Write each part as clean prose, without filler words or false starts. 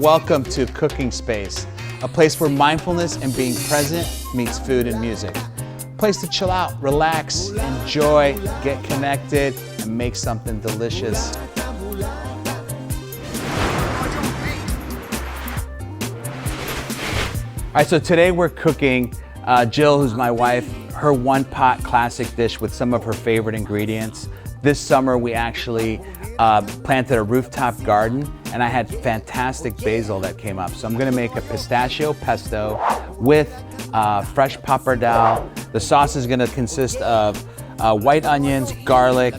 Welcome to Cooking Space, a place where mindfulness and being present meets food and music. A place to chill out, relax, enjoy, get connected, and make something delicious. All right, so today we're cooking Jill, who's my wife, her one pot classic dish with some of her favorite ingredients. This summer we actually planted a rooftop garden, and I had fantastic basil that came up. So I'm gonna make a pistachio pesto with fresh pappardelle. The sauce is gonna consist of white onions, garlic,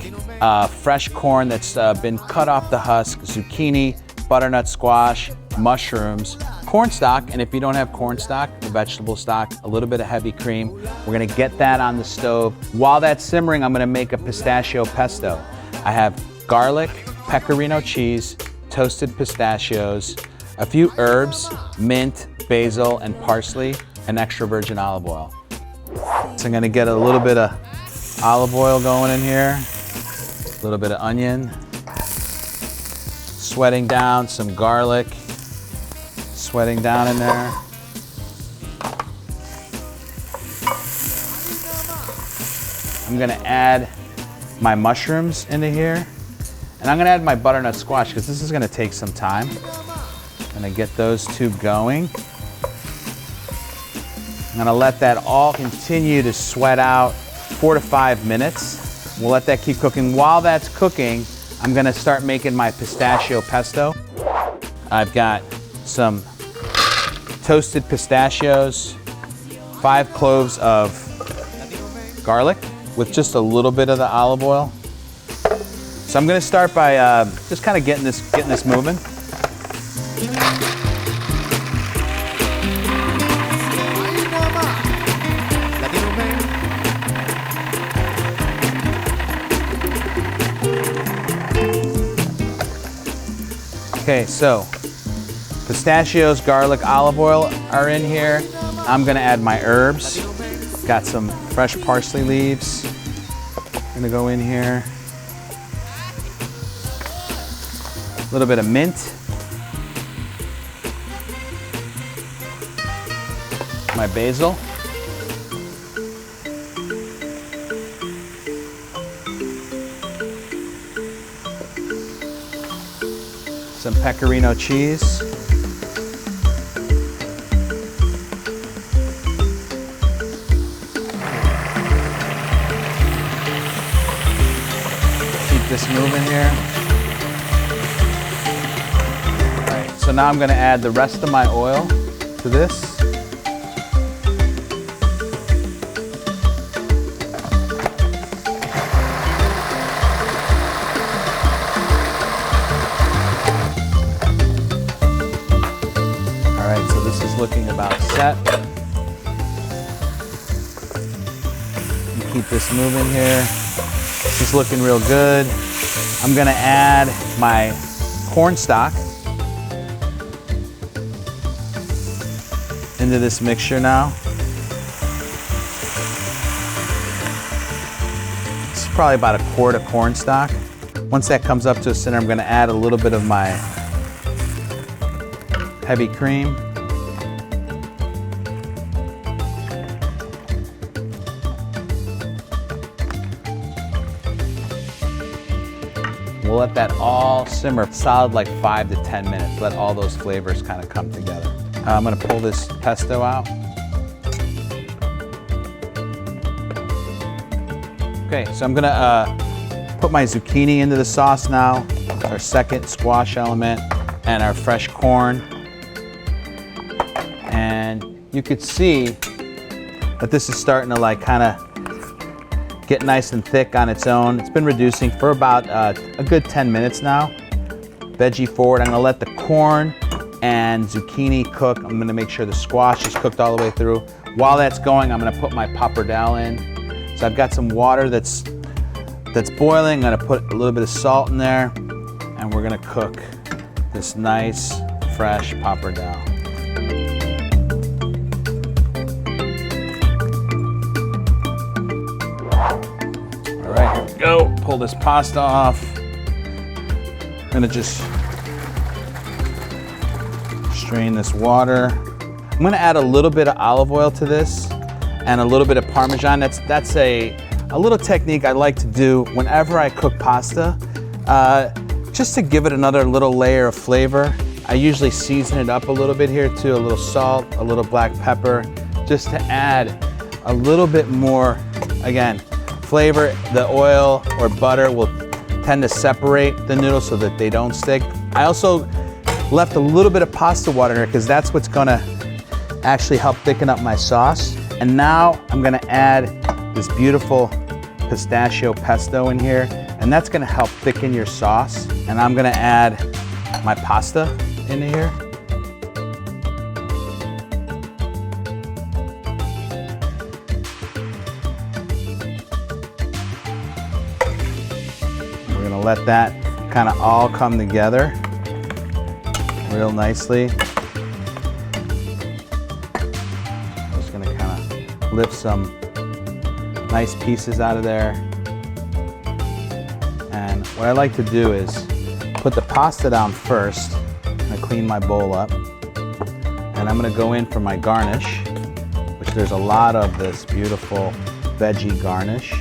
fresh corn that's been cut off the husk, zucchini, butternut squash, mushrooms, cornstalk, and if you don't have cornstalk, the vegetable stock, a little bit of heavy cream. We're gonna get that on the stove. While that's simmering, I'm gonna make a pistachio pesto. I have garlic, pecorino cheese, toasted pistachios, a few herbs, mint, basil, and parsley, and extra virgin olive oil. So I'm gonna get a little bit of olive oil going in here, a little bit of onion, sweating down some garlic, sweating down in there. I'm gonna add my mushrooms into here. And I'm gonna add my butternut squash because this is gonna take some time. I'm gonna get those two going. I'm gonna let that all continue to sweat out 4 to 5 minutes. We'll let that keep cooking. While that's cooking, I'm gonna start making my pistachio pesto. I've got some toasted pistachios, 5 cloves of garlic with just a little bit of the olive oil. So I'm gonna start by just kind of getting this moving. Okay, so pistachios, garlic, olive oil are in here. I'm gonna add my herbs. Got some fresh parsley leaves. I'm gonna go in here. A little bit of mint. My basil. Some pecorino cheese. Keep this moving here. So now I'm gonna add the rest of my oil to this. All right, so this is looking about set. Keep this moving here. This is looking real good. I'm gonna add my cornstalk into this mixture now. It's probably about a quart of cornstalk. Once that comes up to a center, I'm gonna add a little bit of my heavy cream. We'll let that all simmer solid like 5 to 10 minutes. Let all those flavors kind of come together. I'm gonna pull this pesto out. Okay, so I'm gonna put my zucchini into the sauce now, our second squash element, and our fresh corn. And you could see that this is starting to like kind of get nice and thick on its own. It's been reducing for about a good 10 minutes now. Veggie forward, I'm gonna let the corn and zucchini cook. I'm gonna make sure the squash is cooked all the way through. While that's going, I'm gonna put my pappardelle in. So I've got some water that's boiling. I'm gonna put a little bit of salt in there, and we're gonna cook this nice, fresh pappardelle. All right, here we go. Pull this pasta off. I'm gonna just Strain this water. I'm gonna add a little bit of olive oil to this and a little bit of Parmesan. That's a little technique I like to do whenever I cook pasta, just to give it another little layer of flavor. I usually season it up a little bit here too, a little salt, a little black pepper, just to add a little bit more, again, flavor. The oil or butter will tend to separate the noodles so that they don't stick. I also left a little bit of pasta water in here because that's what's gonna actually help thicken up my sauce. And now I'm gonna add this beautiful pistachio pesto in here, and that's gonna help thicken your sauce. And I'm gonna add my pasta into here. We're gonna let that kind of all come together real nicely. I'm just gonna kind of lift some nice pieces out of there. And what I like to do is put the pasta down first. I'm gonna clean my bowl up. And I'm gonna go in for my garnish, which there's a lot of this beautiful veggie garnish.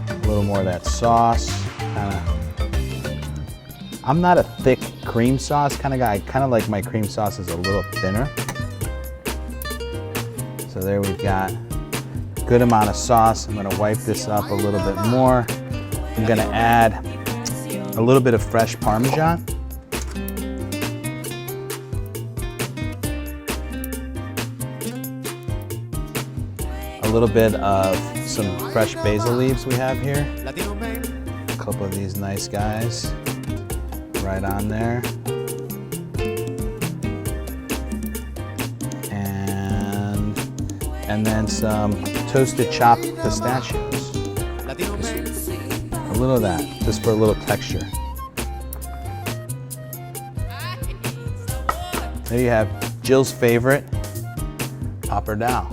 A little more of that sauce. I'm not a thick cream sauce kind of guy. I kind of like my cream sauces a little thinner. So there we've got a good amount of sauce. I'm gonna wipe this up a little bit more. I'm gonna add a little bit of fresh Parmesan. A little bit of some fresh basil leaves we have here. A couple of these nice guys right on there. And then some toasted chopped pistachios. Just a little of that, just for a little texture. There you have Jill's favorite pappardelle.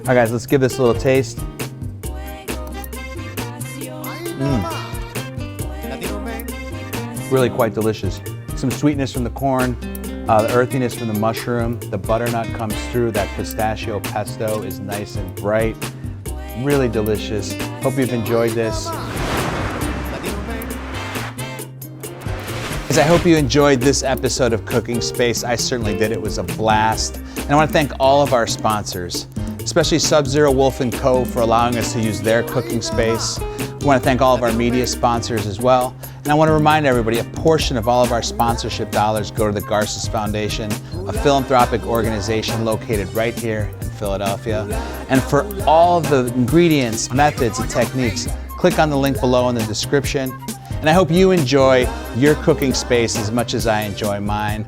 All right, guys, let's give this a little taste. Really quite delicious. Some sweetness from the corn, the earthiness from the mushroom, the butternut comes through, that pistachio pesto is nice and bright. Really delicious. Hope you've enjoyed this. I hope you enjoyed this episode of Cooking Space. I certainly did. It was a blast. And I want to thank all of our sponsors, especially Sub-Zero Wolf & Co. for allowing us to use their cooking space. We want to thank all of our media sponsors as well. And I want to remind everybody, a portion of all of our sponsorship dollars go to the Garces Foundation, a philanthropic organization located right here in Philadelphia. And for all of the ingredients, methods, and techniques, click on the link below in the description. And I hope you enjoy your cooking space as much as I enjoy mine.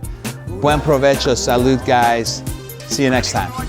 Buen provecho, salud, guys. See you next time.